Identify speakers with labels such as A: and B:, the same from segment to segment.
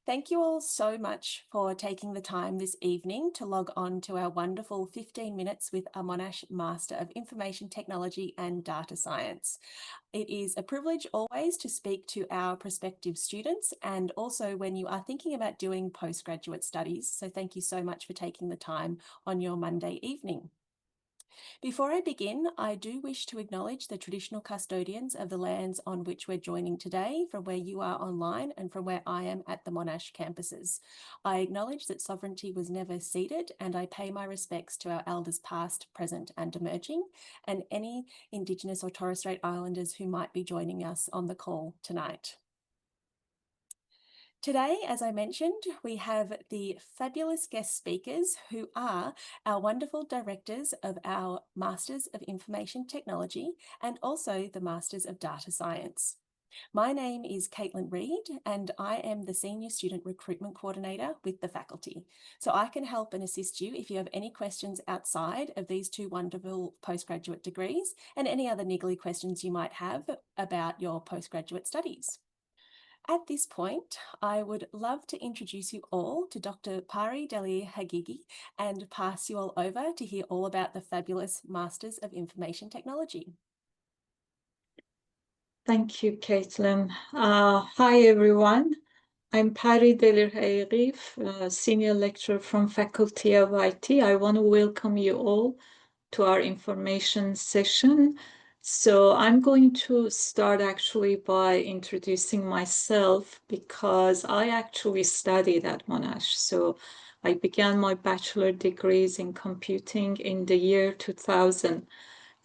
A: Thank you all so much for taking the time this evening to log on to our wonderful 15 minutes with a Monash Master of Information Technology and Data Science. It is a privilege always to speak to our prospective students and also when you are thinking about doing postgraduate studies. So thank you so much for taking the time on your Monday evening. Before I begin, I do wish to acknowledge the traditional custodians of the lands on which we're joining today, from where you are online and from where I am at the Monash campuses. I acknowledge that sovereignty was never ceded, and I pay my respects to our elders past, present and emerging, and any Indigenous or Torres Strait Islanders who might be joining us on the call tonight. Today, as I mentioned, we have the fabulous guest speakers who are our wonderful directors of our Masters of Information Technology and also the Masters of Data Science. My name is Caitlin Reid and I am the Senior Student Recruitment Coordinator with the faculty. So I can help and assist you if you have any questions outside of these two wonderful postgraduate degrees and any other niggly questions you might have about your postgraduate studies. At this point, I would love to introduce you all to Dr. Pari, Delir, Haghighi and pass you all over to hear all about the fabulous Masters of Information Technology.
B: Thank you, Caitlin. Hi, everyone. I'm Pari, Delir, Haghighi, Senior Lecturer from Faculty of IT. I want to welcome you all to our information session. So I'm going to start actually by introducing myself because I actually studied at Monash. So I began my bachelor degrees in computing in the year 2000.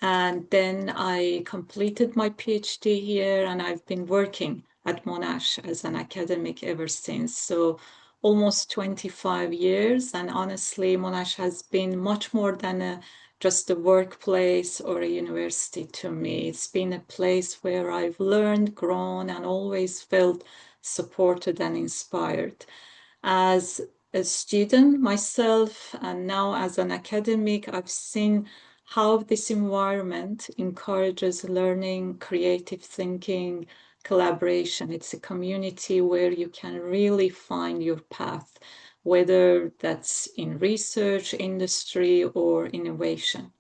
B: And then I completed my PhD here and I've been working at Monash as an academic ever since. So almost 25 years. And honestly, Monash has been much more than just a workplace or a university to me. It's been a place where I've learned, grown, and always felt supported and inspired. As a student myself, and now as an academic, I've seen how this environment encourages learning, creative thinking, collaboration. It's a community where you can really find your path, whether that's in research, industry, or innovation.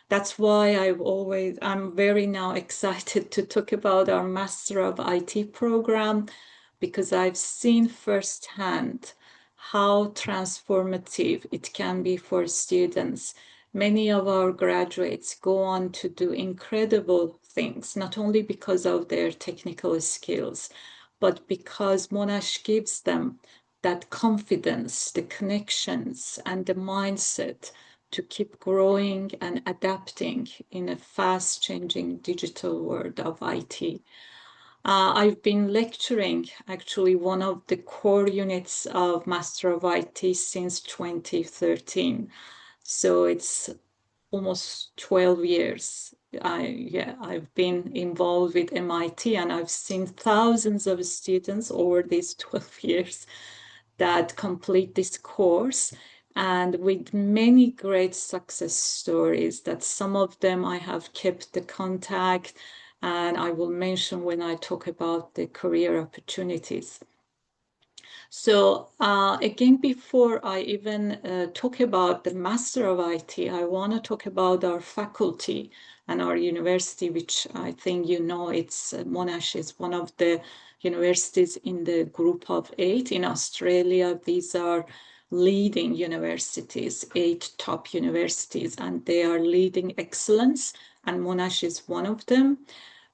B: That's why I'm very now excited to talk about our Master of IT program, because I've seen firsthand how transformative it can be for students. Many of our graduates go on to do incredible things, not only because of their technical skills, but because Monash gives them that confidence, the connections, and the mindset to keep growing and adapting in a fast-changing digital world of IT. I've been lecturing actually one of the core units of Master of IT since 2013. So it's almost 12 years. I've been involved with MIT and I've seen thousands of students over these 12 years that complete this course, and with many great success stories that some of them I have kept the contact, and I will mention when I talk about the career opportunities. So again, before I even talk about the Master of IT, I want to talk about our faculty and our university, which I think you know, it's Monash is one of the universities in the group of 8 in Australia. These are leading universities, 8 top universities, and they are leading excellence, and Monash is one of them.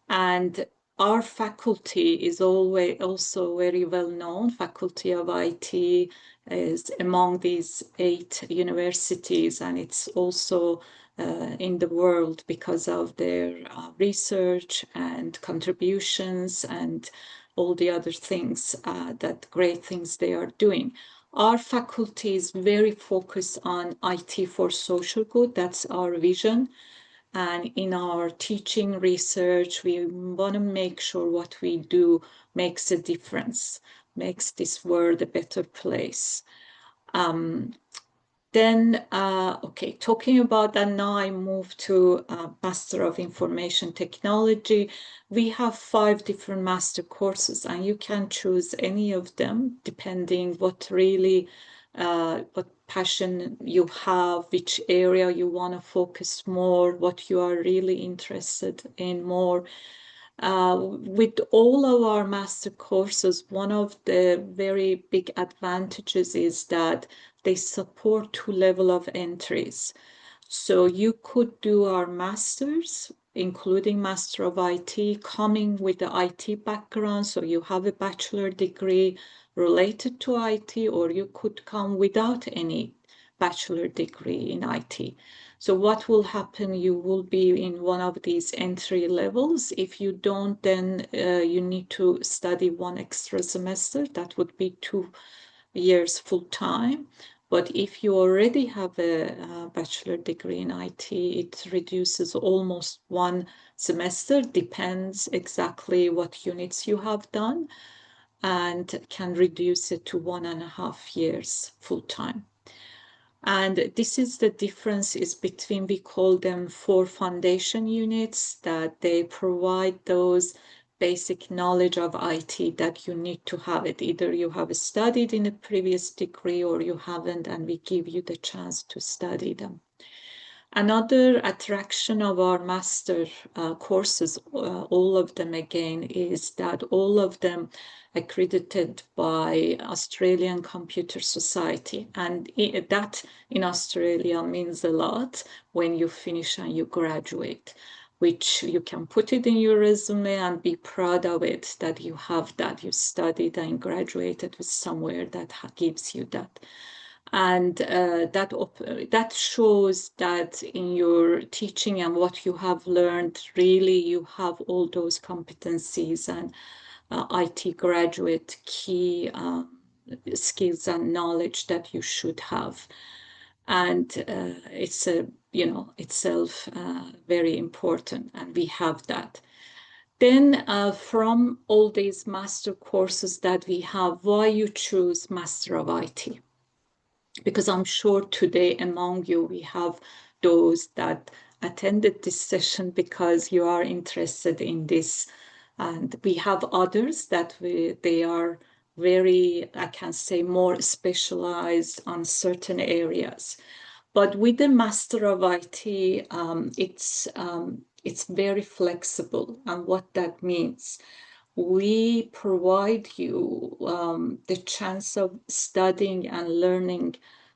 B: And our faculty is always also very well known. Faculty of IT is among these 8 universities, and it's also in the world because of their research and contributions and all the other things, that great things they are doing. Our faculty is very focused on IT for social good. That's our vision. And in our teaching research, we want to make sure what we do makes a difference, makes this world a better place. Then, okay, talking about that now, I move to Master of Information Technology. We have 5 different master courses, and you can choose any of them depending what really, what passion you have, which area you want to focus more, what you are really interested in more. With all of our master courses, one of the very big advantages is that they support 2 level of entries. So you could do our masters, including Master of IT, coming with the IT background. So you have a bachelor degree related to IT, or you could come without any bachelor degree in IT. So what will happen? You will be in one of these entry levels. If you don't, then you need to study 1 extra semester. That would be 2 years full time. But if you already have a bachelor degree in IT, it reduces almost 1 semester, depends exactly what units you have done, and can reduce it to 1.5 years full time. And this is the difference is between, we call them 4 foundation units, that they provide those basic knowledge of IT that you need to have it. Either you have studied in a previous degree or you haven't, and we give you the chance to study them. Another attraction of our master courses, all of them again, is that all of them accredited by Australian Computer Society. And that in Australia means a lot when you finish and you graduate, which you can put it in your resume and be proud of it, that you have that, you studied and graduated with somewhere that gives you that. And that shows that in your teaching and what you have learned, really you have all those competencies and IT graduate key skills and knowledge that you should have. And it's itself very important, and we have that. Then from all these master courses that we have, why you choose Master of IT? Because I'm sure today among you, we have those that attended this session because you are interested in this. And we have others that they are very, I can say, more specialized on certain areas. But with the Master of IT, it's very flexible. And what that means, we provide you the chance of studying and learning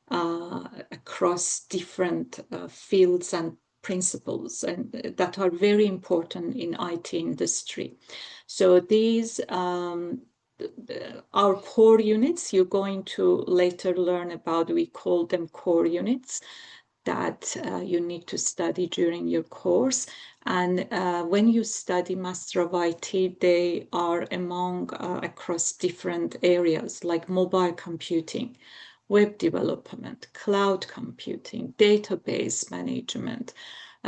B: across different fields and principles, and that are very important in IT industry. So these our core units, you're going to later learn about, we call them core units, that you need to study during your course. And when you study Master of IT, they are among across different areas like mobile computing, web development, cloud computing, database management,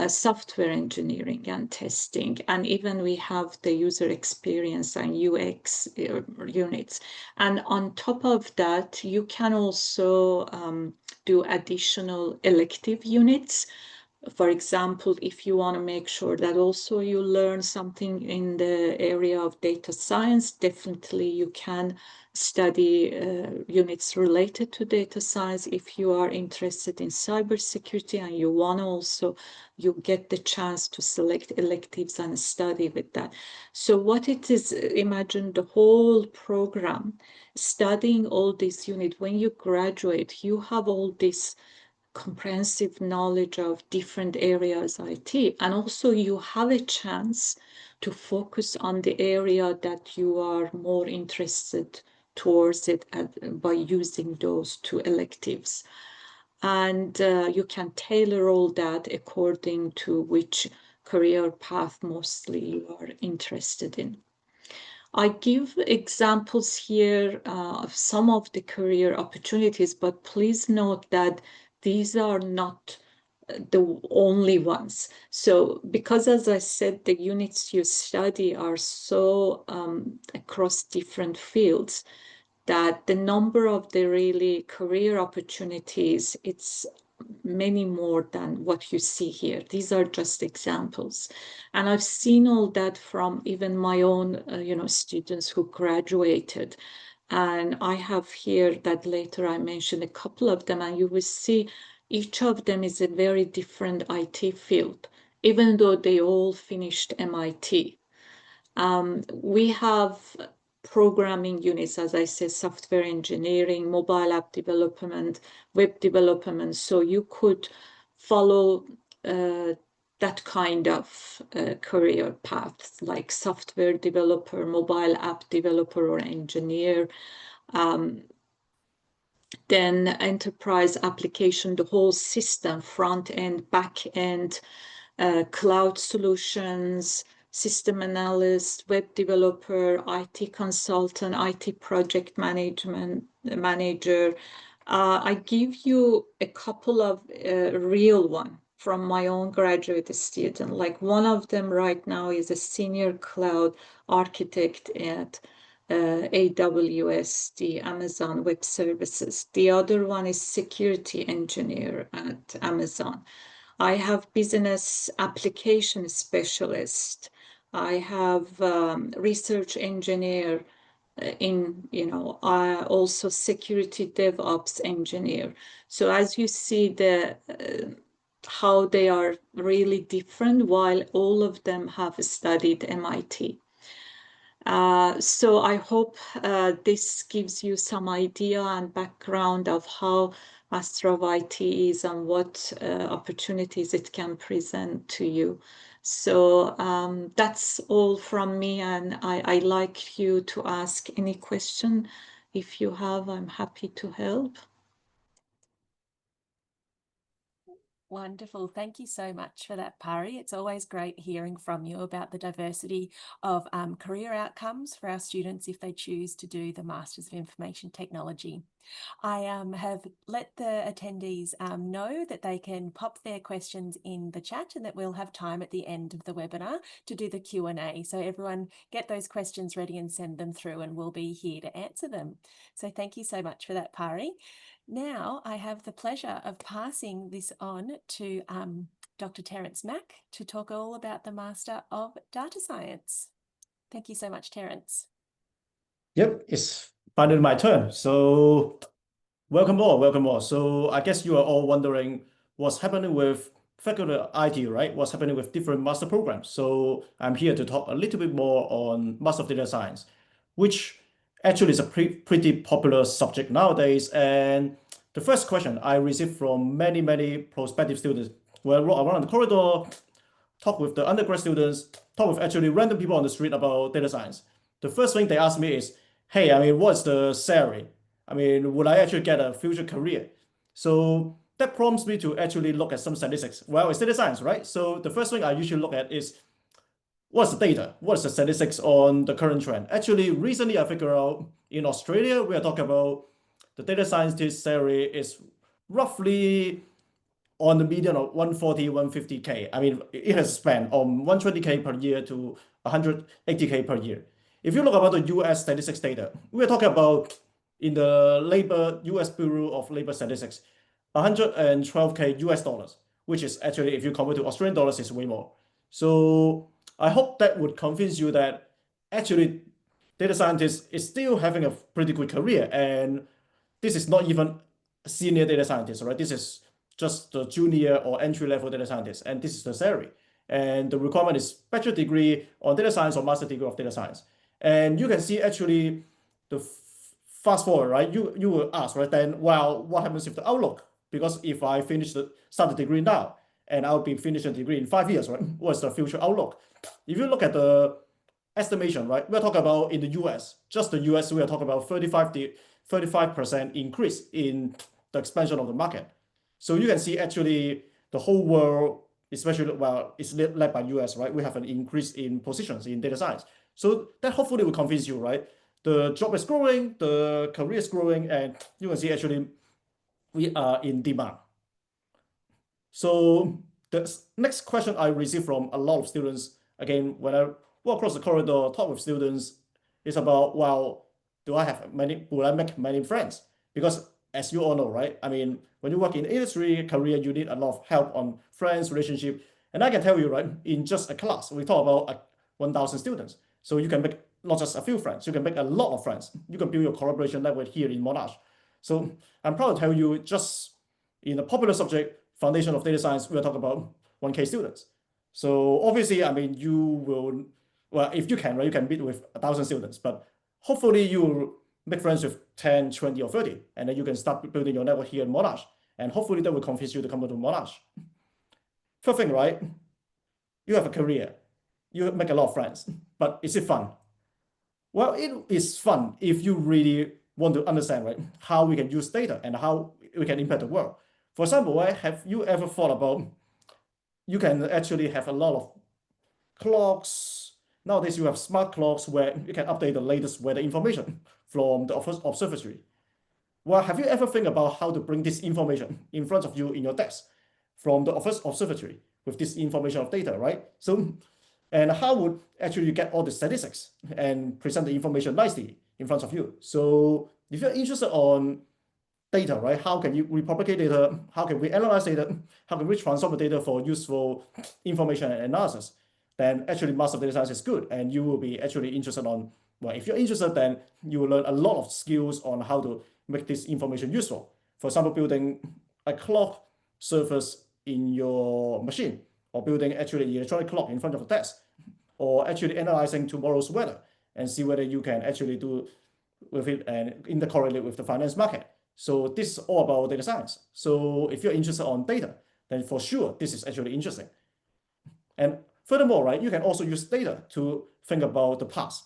B: software engineering and testing, and even we have the user experience and UX units. And on top of that, you can also do additional elective units. For example, if you want to make sure that also you learn something in the area of data science, definitely you can study units related to data science. If you are interested in cybersecurity and you want to also, you get the chance to select electives and study with that. So what it is, imagine the whole program, studying all these units. When you graduate, you have all this comprehensive knowledge of different areas IT, and also you have a chance to focus on the area that you are more interested towards it by using those 2 electives. And you can tailor all that according to which career path mostly you are interested in. I give examples here of some of the career opportunities, but please note that these are not the only ones. So, because as I said, the units you study are so across different fields, that the number of the really career opportunities, it's many more than what you see here. These are just examples. And I've seen all that from even my own, students who graduated. And I have here that later I mentioned a couple of them, and you will see each of them is a very different IT field, even though they all finished MIT. We have programming units, as I said, software engineering, mobile app development, web development. So you could follow that kind of career paths, like software developer, mobile app developer, or engineer. Then enterprise application, the whole system, front end, back end, cloud solutions, system analyst, web developer, IT consultant, IT project management manager. I give you a couple of real one from my own graduate student. Like one of them right now is a senior cloud architect at AWS, the Amazon Web Services. The other one is security engineer at Amazon. I have business application specialist. I have research engineer also security DevOps engineer. So as you see how they are really different, while all of them have studied MIT. So I hope this gives you some idea and background of how Master of IT is and what opportunities it can present to you. So that's all from me, and I like you to ask any question. If you have, I'm happy to help.
A: Wonderful. Thank you so much for that, Pari. It's always great hearing from you about the diversity of career outcomes for our students if they choose to do the Masters of Information Technology. I have let the attendees know that they can pop their questions in the chat and that we'll have time at the end of the webinar to do the Q&A. So everyone get those questions ready and send them through, and we'll be here to answer them. So thank you so much for that, Pari. Now I have the pleasure of passing this on to Dr. Terrence Mack to talk all about the Master of Data Science. Thank you so much, Terrence.
C: Yep, it's finally my turn. So welcome all, welcome all. So I guess you are all wondering what's happening with faculty IT, right? What's happening with different master programs? So I'm here to talk a little bit more on Master of Data Science, which actually is a pretty popular subject nowadays. And the first question I received from many prospective students, well, around the corridor, talk with the undergrad students, talk with actually random people on the street about data science. The first thing they ask me is, hey, I mean, what's the salary? I mean, would I actually get a future career? So that prompts me to actually look at some statistics. Well, it's data science, right? So the first thing I usually look at is what's the data? What's the statistics on the current trend? Actually, recently I figured out in Australia, we are talking about the data scientist salary is roughly on the median of 140, 150K. I mean, it has spanned on 120K per year to 180K per year. If you look about the US statistics data, we're talking about in the US Bureau of Labor Statistics, 112K US dollars, which is actually, if you convert to Australian dollars, is way more. So I hope that would convince you that actually data scientist is still having a pretty good career. And this is not even a senior data scientist, right? This is just the junior or entry-level data scientist, and this is the salary. And the requirement is bachelor degree on data science or master degree of data science. And you can see actually the fast forward, right? You will ask, right? Then, well, what happens if the outlook? Because if I start the degree now, and I'll be finishing the degree in 5 years, right? What's the future outlook? If you look at the estimation, right? We're talking about in the US, just the US, we are talking about 35% increase in the expansion of the market. So you can see actually the whole world, especially, well, it's led by US, right? We have an increase in positions in data science. So that hopefully will convince you, right? The job is growing, the career is growing, and you can see actually we are in demand. So the next question I receive from a lot of students, again, when I walk across the corridor, talk with students, is about, well, will I make many friends? Because as you all know, right? I mean, when you work in industry career, you need a lot of help on friends, relationship. And I can tell you, right, in just a class, we talk about 1,000 students. So you can make not just a few friends, you can make a lot of friends. You can build your collaboration network here in Monash. So I'm proud to tell you, just in a popular subject, Foundation of Data Science, we're talking about 1K students. So obviously, I mean, you will, well, if you can, right, you can meet with 1,000 students, but hopefully you will make friends with 10, 20, or 30, and then you can start building your network here in Monash. And hopefully that will convince you to come to Monash. First thing, right? You have a career, you make a lot of friends, but is it fun? Well, it is fun if you really want to understand, right, how we can use data and how we can impact the world. For example, right, have you ever thought about you can actually have a lot of clocks? Nowadays, you have smart clocks where you can update the latest weather information from the observatory. Well, have you ever think about how to bring this information in front of you in your desk from the observatory with this information of data, right? So, and how would actually you get all the statistics and present the information nicely in front of you? So if you're interested on data, right? How can you repropagate data? How can we analyze data? How can we transform the data for useful information and analysis? Then actually Master of Data Science is good, and you will be actually interested on, well, if you're interested, then you will learn a lot of skills on how to make this information useful. For example, building a clock surface in your machine, or building actually an electronic clock in front of a desk, or actually analyzing tomorrow's weather and see whether you can actually do with it and intercorrelate with the finance market. So this is all about data science. So if you're interested on data, then for sure, this is actually interesting. And furthermore, right, you can also use data to think about the past.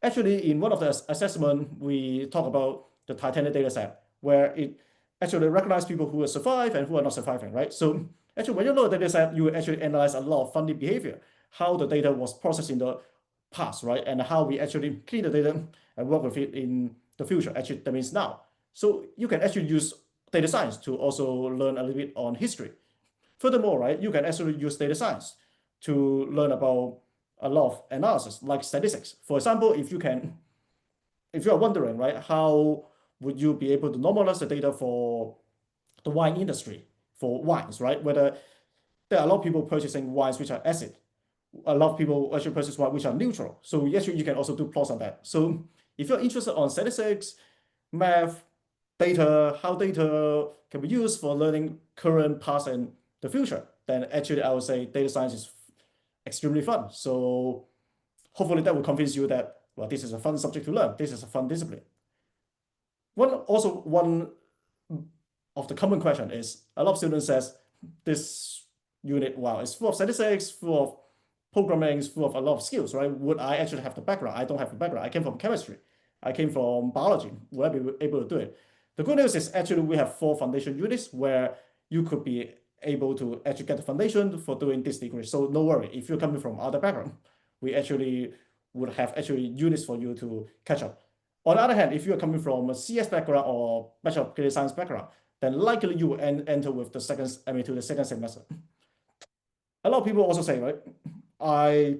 C: Actually, in one of the assessment, we talk about the Titanic data set, where it actually recognizes people who are survived and who are not surviving, right? So actually, when you look at the data set, you actually analyze a lot of funny behavior, how the data was processed in the past, right? And how we actually clean the data and work with it in the future. Actually, that means now. So you can actually use data science to also learn a little bit on history. Furthermore, right, you can actually use data science to learn about a lot of analysis, like statistics. For example, if you are wondering, right, how would you be able to normalize the data for the wine industry, for wines, right? Whether there are a lot of people purchasing wines which are acid, a lot of people actually purchase wines which are neutral. So actually you can also do plots on that. So if you're interested on statistics, math, data, how data can be used for learning current, past, and the future, then actually I would say data science is extremely fun. So hopefully that will convince you that, well, this is a fun subject to learn. This is a fun discipline. One of the common question is, a lot of students says this unit, wow, it's full of statistics, full of programming, it's full of a lot of skills, right? Would I actually have the background? I don't have the background. I came from chemistry. I came from biology. Would I be able to do it? The good news is actually we have 4 foundation units where you could be able to actually get the foundation for doing this degree. So no worry, if you're coming from other background, we actually would have actually units for you to catch up. On the other hand, if you're coming from a CS background or Bachelor of Data Science background, then likely you will enter with the second semester. A lot of people also say, right, I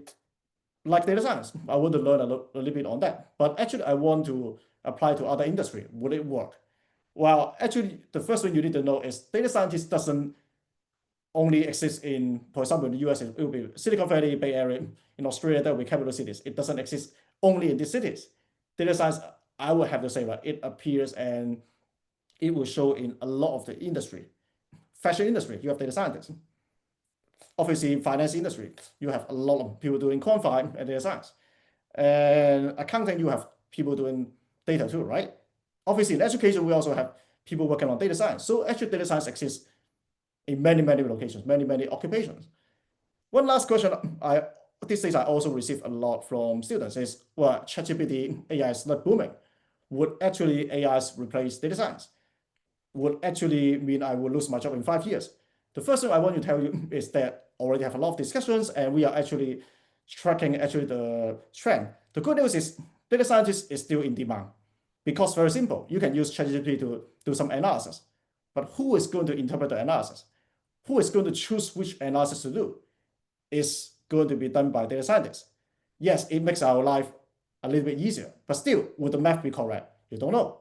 C: like data science. I want to learn a little bit on that, but actually I want to apply to other industry. Would it work? Well, actually, the first thing you need to know is data scientist doesn't only exist in, for example, in the US, it will be Silicon Valley, Bay Area. In Australia, there will be capital cities. It doesn't exist only in these cities. Data science, I would have to say, right, it appears and it will show in a lot of the industry. Fashion industry, you have data scientists. Obviously, finance industry, you have a lot of people doing quant and data science. And accounting, you have people doing data too, right? Obviously, in education, we also have people working on data science. So actually, data science exists in many, many locations, many, many occupations. One last question these days I also receive a lot from students is, well, ChatGPT AI is not booming. Would actually AIs replace data science? Would actually mean I will lose my job in 5 years? The first thing I want to tell you is that already have a lot of discussions and we are actually tracking actually the trend. The good news is data scientist is still in demand because very simple, you can use ChatGPT to do some analysis, but who is going to interpret the analysis? Who is going to choose which analysis to do? Is going to be done by data scientists. Yes, it makes our life a little bit easier. But still, would the math be correct? You don't know.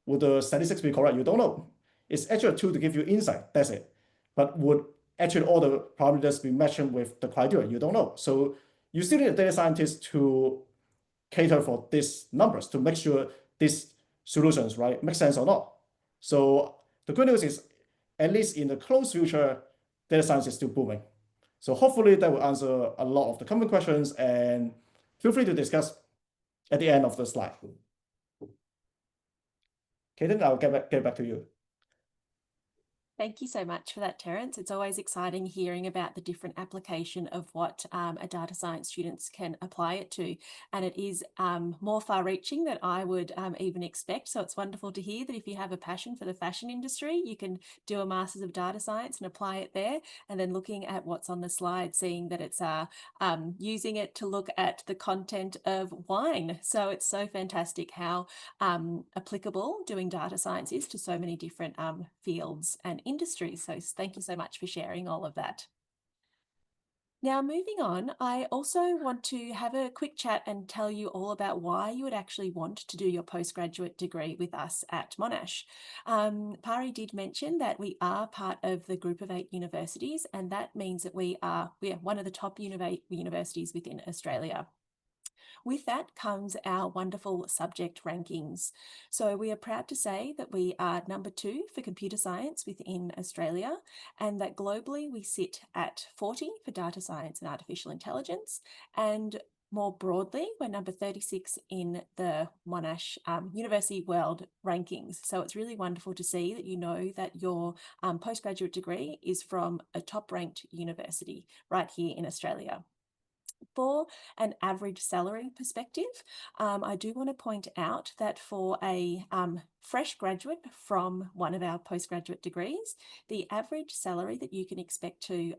C: Would the statistics be correct? You don't know. It's actually a tool to give you insight. That's it. But would actually all the parameters be matching with the criteria? You don't know. So you still need a data scientist to cater for these numbers to make sure these solutions, right, make sense or not. So the good news is, at least in the close future, data science is still booming. So hopefully that will answer a lot of the common questions, and feel free to discuss at the end of the slide. Okay, then I'll get back to you.
A: Thank you so much for that, Terrence. It's always exciting hearing about the different application of what a data science students can apply it to. And it is more far-reaching than I would even expect. So it's wonderful to hear that if you have a passion for the fashion industry, you can do a Masters of Data Science and apply it there. And then looking at what's on the slide, seeing that it's using it to look at the content of wine. So it's so fantastic how applicable doing data science is to so many different fields and industries. So thank you so much for sharing all of that. Now, moving on, I also want to have a quick chat and tell you all about why you would actually want to do your postgraduate degree with us at Monash. Pari did mention that we are part of the group of 8 universities, and that means that we are one of the top universities within Australia. With that comes our wonderful subject rankings. So we are proud to say that we are number 2 for computer science within Australia, and that globally we sit at 40 for data science and artificial intelligence, and more broadly, we're number 36 in the Monash University World Rankings. So it's really wonderful to see that you know that your postgraduate degree is from a top-ranked university right here in Australia. For an average salary perspective, I do want to point out that for a fresh graduate from one of our postgraduate degrees, the average salary that you can expect to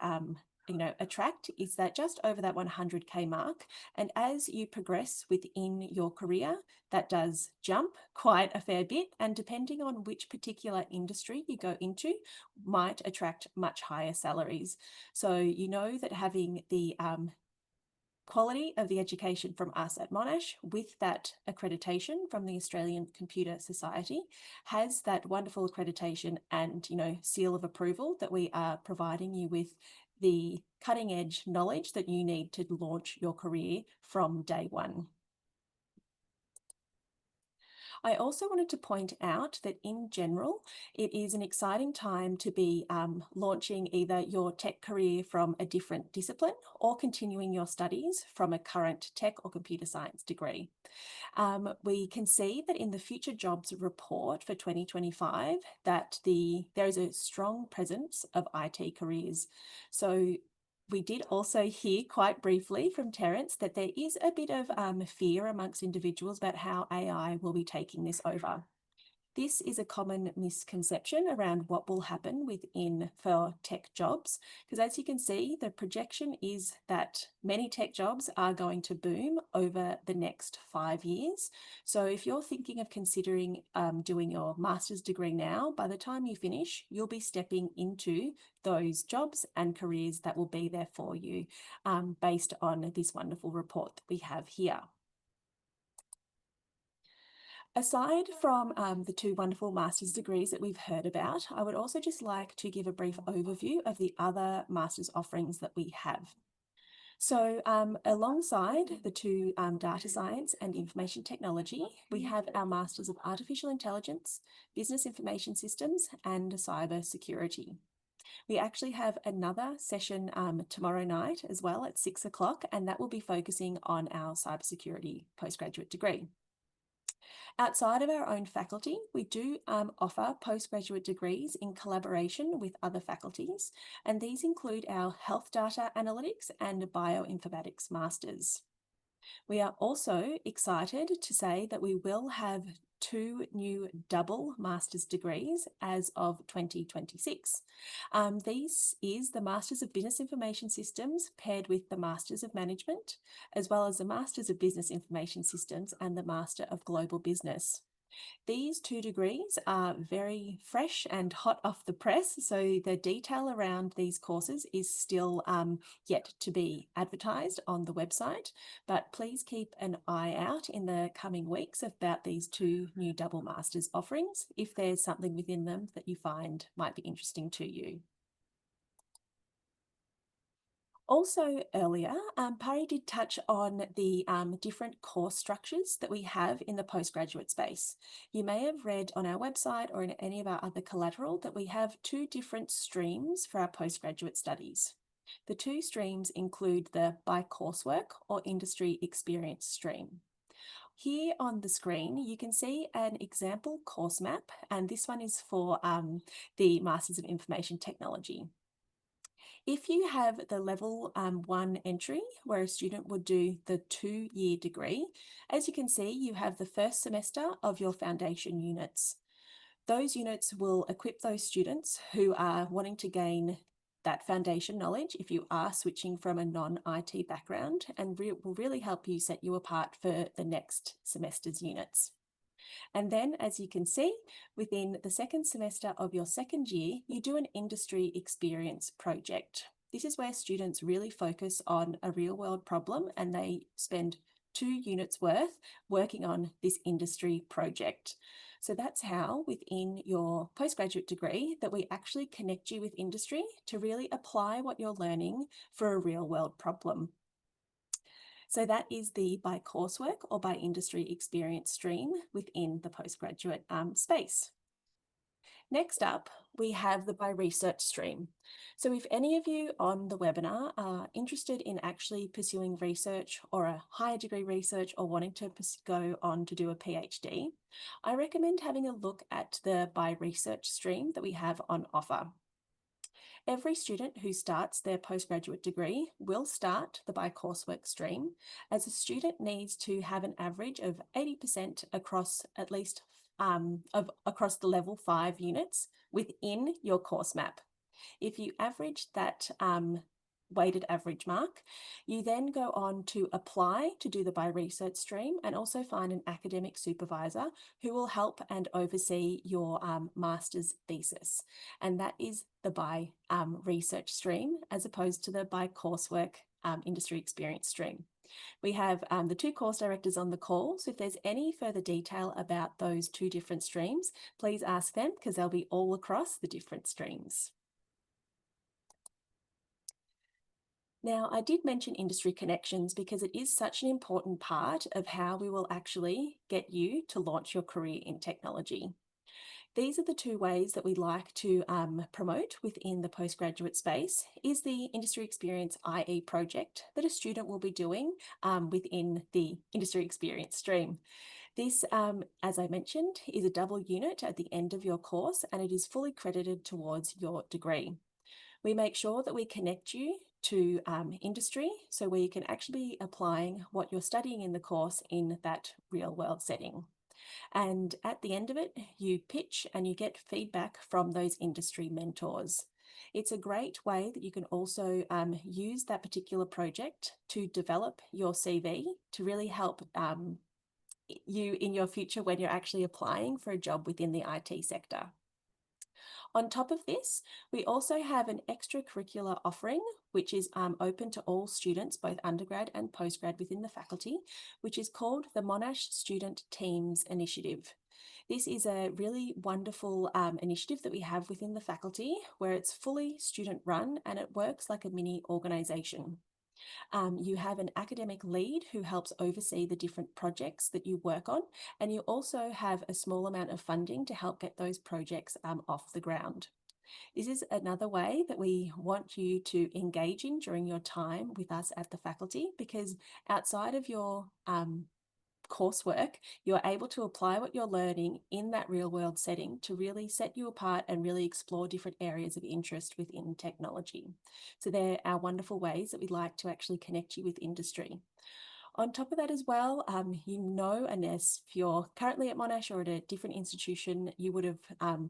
A: attract is that just over that 100K mark. And as you progress within your career, that does jump quite a fair bit. And depending on which particular industry you go into, might attract much higher salaries. So you know that having the quality of the education from us at Monash with that accreditation from the Australian Computer Society has that wonderful accreditation and seal of approval that we are providing you with the cutting edge knowledge that you need to launch your career from day one. I also wanted to point out that in general, it is an exciting time to be launching either your tech career from a different discipline or continuing your studies from a current tech or computer science degree. We can see that in the Future Jobs report for 2025 that there is a strong presence of IT careers. So we did also hear quite briefly from Terrence that there is a bit of fear amongst individuals about how AI will be taking this over. This is a common misconception around what will happen for tech jobs, because as you can see, the projection is that many tech jobs are going to boom over the next 5 years. So if you're thinking of considering doing your master's degree now, by the time you finish, you'll be stepping into those jobs and careers that will be there for you based on this wonderful report that we have here. Aside from the 2 wonderful master's degrees that we've heard about, I would also just like to give a brief overview of the other master's offerings that we have. So alongside the 2 data science and information technology, we have our Masters of Artificial Intelligence, Business Information Systems, and Cyber Security. We actually have another session tomorrow night as well at 6 o'clock, and that will be focusing on our cybersecurity postgraduate degree. Outside of our own faculty, we do offer postgraduate degrees in collaboration with other faculties, and these include our Health Data Analytics and Bioinformatics Masters. We are also excited to say that we will have 2 new double master's degrees as of 2026. This is the Masters of Business Information Systems paired with the Masters of Management, as well as the Masters of Business Information Systems and the Master of Global Business. These 2 degrees are very fresh and hot off the press, so the detail around these courses is still yet to be advertised on the website, but please keep an eye out in the coming weeks about these 2 new double masters offerings if there's something within them that you find might be interesting to you. Also earlier, Pari did touch on the different course structures that we have in the postgraduate space. You may have read on our website or in any of our other collateral that we have 2 different streams for our postgraduate studies. The 2 streams include the by coursework or industry experience stream. Here on the screen, you can see an example course map, and this one is for the Masters of Information Technology. If you have the level 1 entry, where a student would do the 2-year degree, as you can see, you have the first semester of your foundation units. Those units will equip those students who are wanting to gain that foundation knowledge if you are switching from a non-IT background, and will really help you set you apart for the next semester's units. And then, as you can see, within the second semester of your second year, you do an industry experience project. This is where students really focus on a real world problem, and they spend 2 units worth working on this industry project. So that's how within your postgraduate degree that we actually connect you with industry to really apply what you're learning for a real world problem. So that is the by coursework or by industry experience stream within the postgraduate space. Next up, we have the by research stream. So if any of you on the webinar are interested in actually pursuing research or a higher degree research or wanting to go on to do a PhD, I recommend having a look at the by research stream that we have on offer. Every student who starts their postgraduate degree will start the by coursework stream, as a student needs to have an average of 80% across at least across the level 5 units within your course map. If you average that weighted average mark, you then go on to apply to do the by research stream and also find an academic supervisor who will help and oversee your master's thesis. And that is the by research stream as opposed to the by coursework industry experience stream. We have the 2 course directors on the call, so if there's any further detail about those 2 different streams, please ask them because they'll be all across the different streams. Now, I did mention industry connections because it is such an important part of how we will actually get you to launch your career in technology. These are the 2 ways that we like to promote within the postgraduate space is the industry experience IE project that a student will be doing within the industry experience stream. This, as I mentioned, is a double unit at the end of your course, and it is fully credited towards your degree. We make sure that we connect you to industry, so where you can actually be applying what you're studying in the course in that real world setting. And at the end of it, you pitch and you get feedback from those industry mentors. It's a great way that you can also use that particular project to develop your CV to really help you in your future when you're actually applying for a job within the IT sector. On top of this, we also have an extracurricular offering, which is open to all students, both undergrad and postgrad within the faculty, which is called the Monash Student Teams Initiative. This is a really wonderful initiative that we have within the faculty where it's fully student run and it works like a mini organisation. You have an academic lead who helps oversee the different projects that you work on, and you also have a small amount of funding to help get those projects off the ground. This is another way that we want you to engage in during your time with us at the faculty, because outside of your coursework, you're able to apply what you're learning in that real world setting to really set you apart and really explore different areas of interest within technology. So they're our wonderful ways that we like to actually connect you with industry. On top of that as well, unless if you're currently at Monash or at a different institution, you would have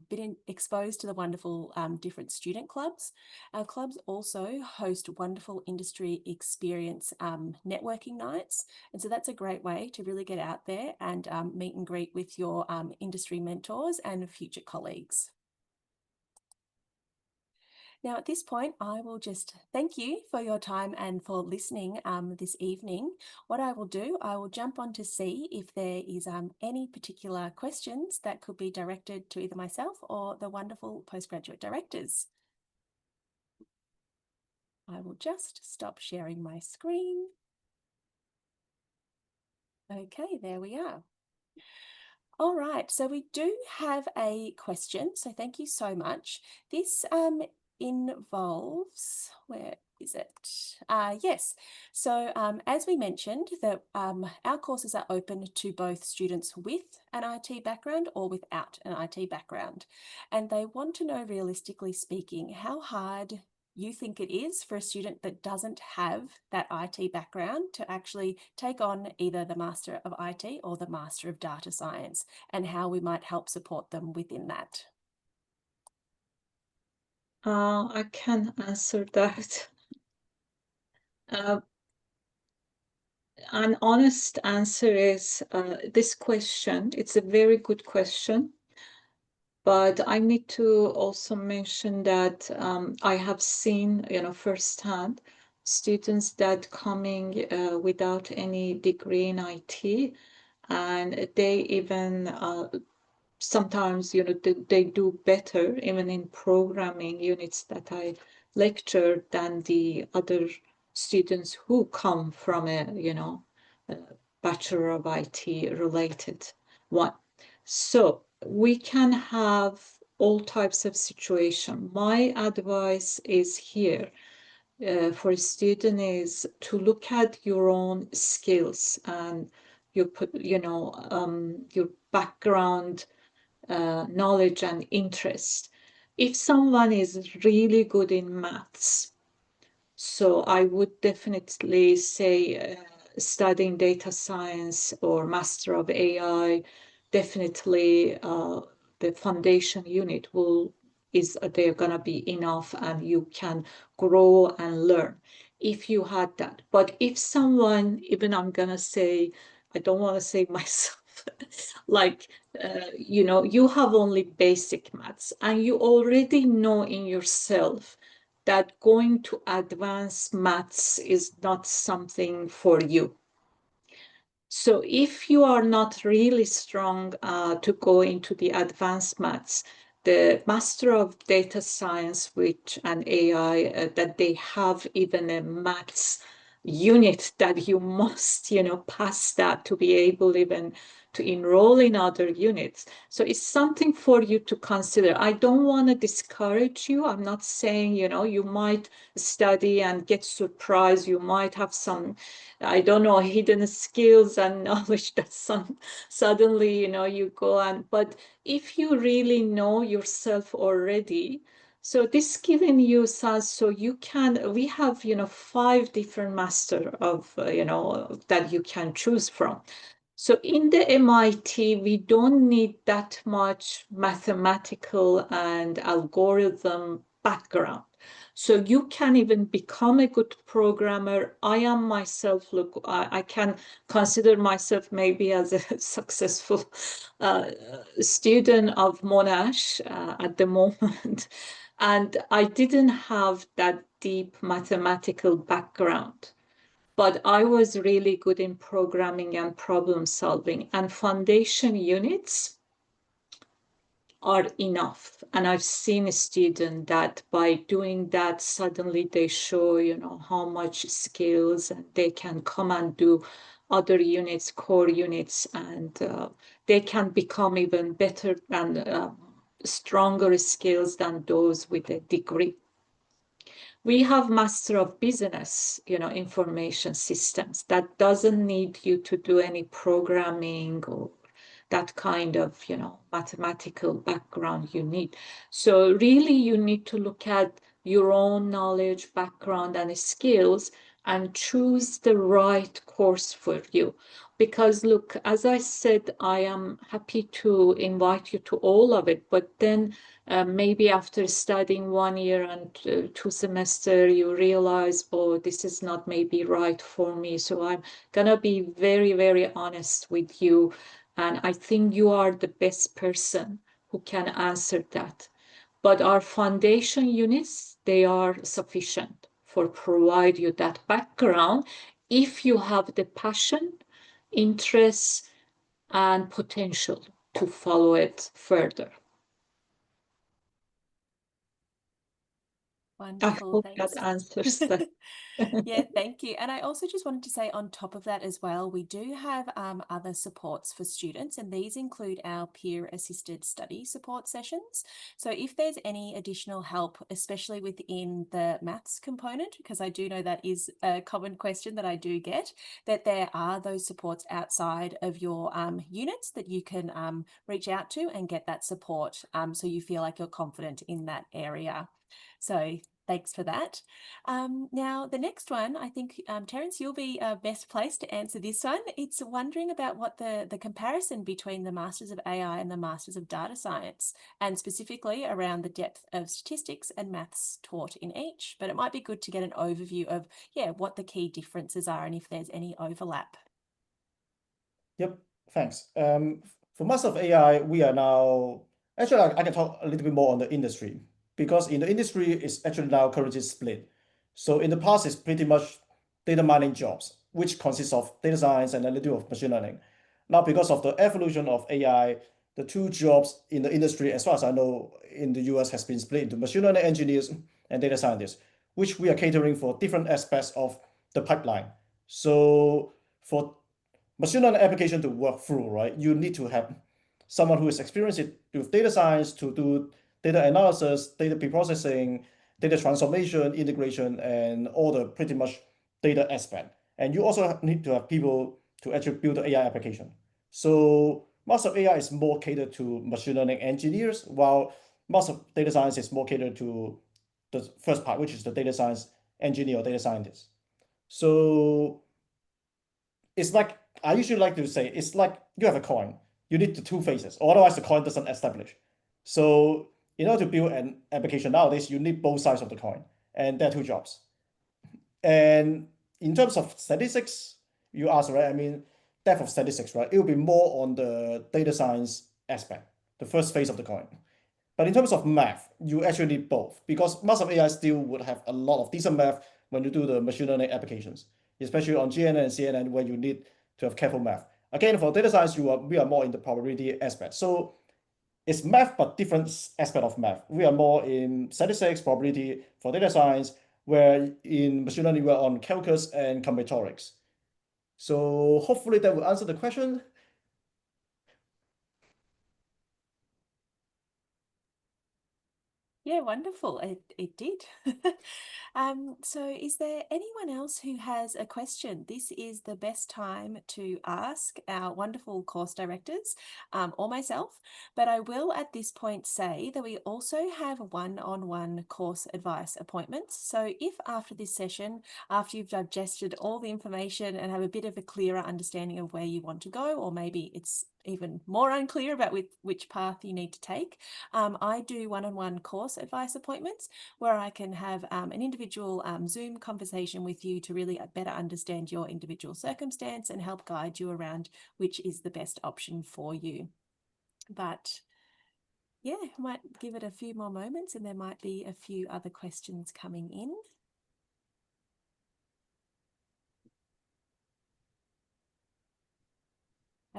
A: been exposed to the wonderful different student clubs. Our clubs also host wonderful industry experience networking nights. And so that's a great way to really get out there and meet and greet with your industry mentors and future colleagues. Now, at this point, I will just thank you for your time and for listening this evening. What I will do, I will jump on to see if there is any particular questions that could be directed to either myself or the wonderful postgraduate directors. I will just stop sharing my screen. Okay, there we are. All right, so we do have a question, so thank you so much. This involves, where is it? Yes, so as we mentioned, that our courses are open to both students with an IT background or without an IT background. And they want to know, realistically speaking, how hard you think it is for a student that doesn't have that IT background to actually take on either the Master of IT or the Master of Data Science, and how we might help support them within that.
B: I can answer that. An honest answer is this question. It's a very good question. But I need to also mention that I have seen, firsthand students that coming without any degree in IT, and they even sometimes, they do better even in programming units that I lecture than the other students who come from a Bachelor of IT related one. So we can have all types of situation. My advice is here for a student is to look at your own skills and your background, knowledge and interest. If someone is really good in maths, so I would definitely say studying data science or Master of AI, definitely the foundation unit they're gonna be enough, and you can grow and learn if you had that. But if someone, even I'm gonna say, I don't want to say myself, like you have only basic maths and you already know in yourself that going to advanced maths is not something for you. So if you are not really strong to go into the advanced maths, the Master of Data Science, which and AI, that they have even a maths unit that you must, pass that to be able even to enroll in other units. So it's something for you to consider. I don't want to discourage you. I'm not saying, you might study and get surprised. You might have some, I don't know, hidden skills and knowledge that suddenly, you go and, but if you really know yourself already, so this giving you sense, so you can, we have, 5 different master of, that you can choose from. So in the MIT, we don't need that much mathematical and algorithm background. So you can even become a good programmer. I am myself, look, I can consider myself maybe as a successful student of Monash at the moment. And I didn't have that deep mathematical background, but I was really good in programming and problem solving, and foundation units are enough. And I've seen a student that by doing that, suddenly they show, how much skills, and they can come and do other units, core units, and they can become even better and stronger skills than those with a degree. We have Master of Business, information systems that doesn't need you to do any programming or that kind of, mathematical background you need. So really you need to look at your own knowledge, background and skills and choose the right course for you. Because look, as I said, I am happy to invite you to all of it, but then maybe after studying 1 year and 2 semesters, you realize, oh, this is not maybe right for me. So I'm gonna be very, very honest with you. And I think you are the best person who can answer that. But our foundation units, they are sufficient for provide you that background if you have the passion, interest, and potential to follow it further. I
A: Wonderful,
B: hope
A: thanks.
B: that answers that.
A: Yeah, thank you. And I also just wanted to say on top of that as well, we do have other supports for students, and these include our peer-assisted study support sessions. So if there's any additional help, especially within the maths component, because I do know that is a common question that I do get, that there are those supports outside of your units that you can reach out to and get that support, so you feel like you're confident in that area. So thanks for that. Now, the next one, I think, Terrence, you'll be best placed to answer this one. It's wondering about what the comparison between the Masters of AI and the Masters of Data Science, and specifically around the depth of statistics and maths taught in each. But it might be good to get an overview of, yeah, what the key differences are and if there's any overlap.
C: Yep, thanks. For Master of AI, we are now actually I can talk a little bit more on the industry because in the industry it's actually now currently split. So in the past it's pretty much data mining jobs, which consists of data science and a little of machine learning. Now because of the evolution of AI, the two jobs in the industry, as far as I know, in the US has been split into machine learning engineers and data scientists, which we are catering for different aspects of the pipeline. So for machine learning application to work through, right? You need to have someone who is experienced with data science to do data analysis, data preprocessing, data transformation, integration, and all the pretty much data aspect. And you also need to have people to actually build the AI application. So Master of AI is more catered to machine learning engineers, while Master of Data Science is more catered to the first part, which is the data science engineer or data scientist. So it's like I usually like to say it's like you have a coin. You need the two faces, otherwise the coin doesn't establish. So in order to build an application nowadays, you need both sides of the coin, and there are two jobs. And in terms of statistics, you asked, right? I mean, depth of statistics, right? It will be more on the data science aspect, the first phase of the coin. But in terms of math, you actually need both because most of AI still would have a lot of decent math when you do the machine learning applications, especially on GNN and CNN where you need to have careful math. Again, for data science, we are more in the probability aspect. So it's math, but different aspect of math. We are more in statistics, probability for data science, where in machine learning, we're on calculus and combinatorics. So hopefully that will answer the question.
A: Yeah, wonderful. It did. So is there anyone else who has a question? This is the best time to ask our wonderful course directors or myself, but I will at this point say that we also have one-on-one course advice appointments. So if after this session, after you've digested all the information and have a bit of a clearer understanding of where you want to go, or maybe it's even more unclear about which path you need to take, I do one-on-one course advice appointments where I can have an individual Zoom conversation with you to really better understand your individual circumstance and help guide you around which is the best option for you. But yeah, I might give it a few more moments and there might be a few other questions coming in.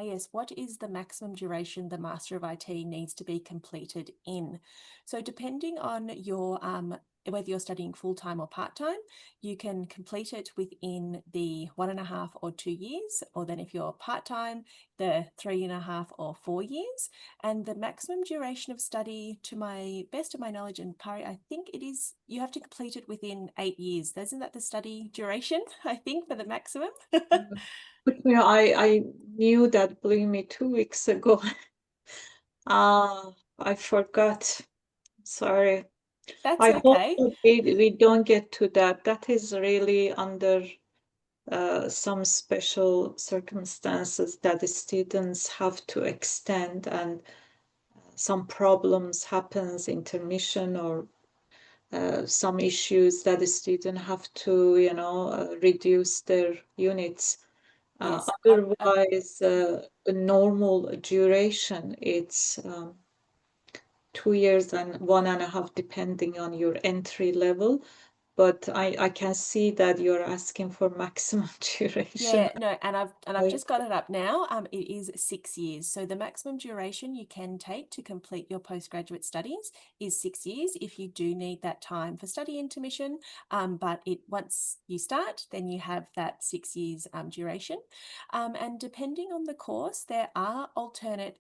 A: Yes, what is the maximum duration the Master of IT needs to be completed in? So depending on your whether you're studying full-time or part-time, you can complete it within the 1.5 or 2 years, or then if you're part-time, the 3.5 or 4 years. And the maximum duration of study, to my best of my knowledge, and Pari, I think it is, you have to complete it within 8 years. Isn't that the study duration, I think, for the maximum?
B: I knew that, believe me, 2 weeks ago. I forgot. Sorry.
A: That's
B: I hope
A: okay.
B: that we don't get to that. That is really under some special circumstances that the students have to extend, and some problems happens, intermission, or some issues that the student have to, reduce their units.
A: Yes,
B: Otherwise, a normal duration, it's 2 years and 1.5, depending on your entry level. But I can see that you're asking for maximum duration.
A: yeah, no, and I've just got it up now. It is 6 years. So the maximum duration you can take to complete your postgraduate studies is 6 years if you do need that time for study intermission. But once you start, then you have that 6 years duration. And depending on the course, there are alternate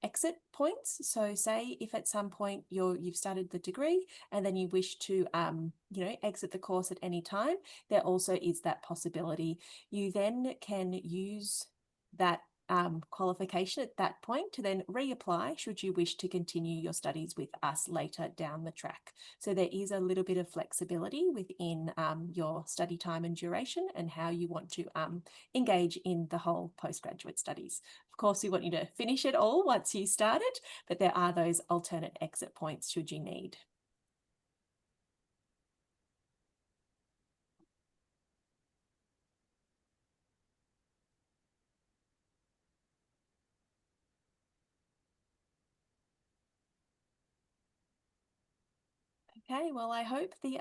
A: exit points. So say if at some point you've started the degree and then you wish to exit the course at any time, there also is that possibility. You then can use that qualification at that point to then reapply should you wish to continue your studies with us later down the track. So there is a little bit of flexibility within your study time and duration and how you want to engage in the whole postgraduate studies. Of course, we want you to finish it all once you start it, but there are those alternate exit points should you need. Okay, well, I hope the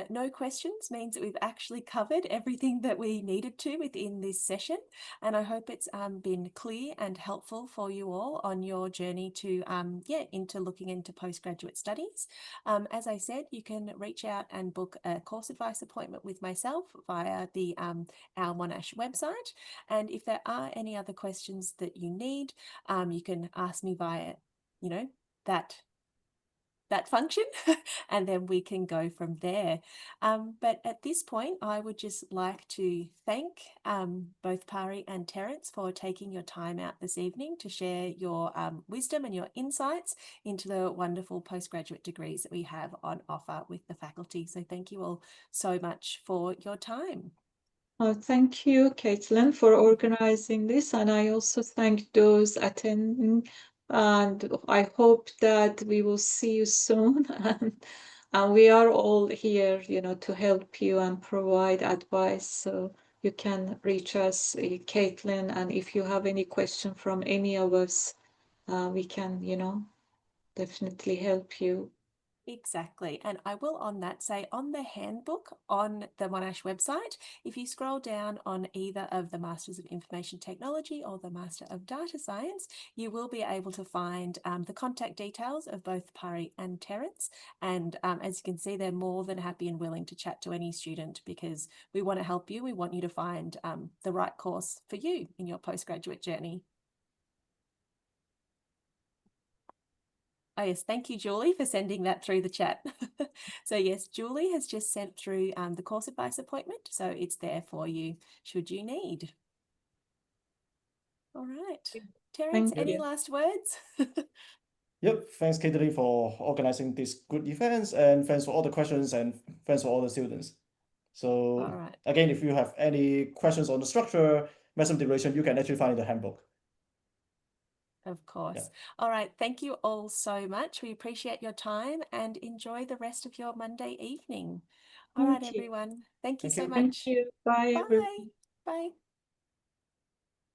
A: no questions means that we've actually covered everything that we needed to within this session, and I hope it's been clear and helpful for you all on your journey to into looking into postgraduate studies. As I said, you can reach out and book a course advice appointment with myself via the our Monash website, and if there are any other questions that you need, you can ask me via that function and then we can go from there. But at this point, I would just like to thank both Pari and Terrence for taking your time out this evening to share your wisdom and your insights into the wonderful postgraduate degrees that we have on offer with the faculty. So thank you all so much for your time.
B: Thank you, Caitlin, for organizing this, and I also thank those attending, and I hope that we will see you soon. And we are all here, to help you and provide advice. So you can reach us, Caitlin, and if you have any question from any of us, we can, definitely help you.
A: Exactly. And I will on that say on the handbook on the Monash website, if you scroll down on either of the Masters of Information Technology or the Master of Data Science, you will be able to find the contact details of both Pari and Terrence. And as you can see, they're more than happy and willing to chat to any student because we want to help you. We want you to find the right course for you in your postgraduate journey. Oh, yes. Thank you, Julie, for sending that through the chat. So yes, Julie has just sent through the course advice appointment. So it's there for you should you need. All right. Terrence,
B: Thank
A: any
B: you.
A: last words?
C: Yep, thanks, Catherine, for organizing this good events, and thanks for all the questions, and thanks for all the students. So
A: All right.
C: again, if you have any questions on the structure, maximum duration, you can actually find in the handbook.
A: Of course.
C: Yeah.
A: All right. Thank you all so much. We appreciate your time and enjoy the rest of your Monday evening. All right,
B: Thank you.
A: everyone. Thank you
C: Thank
A: so
C: you.
B: Thank
A: much.
B: you. Bye, everyone.
A: Bye. Bye.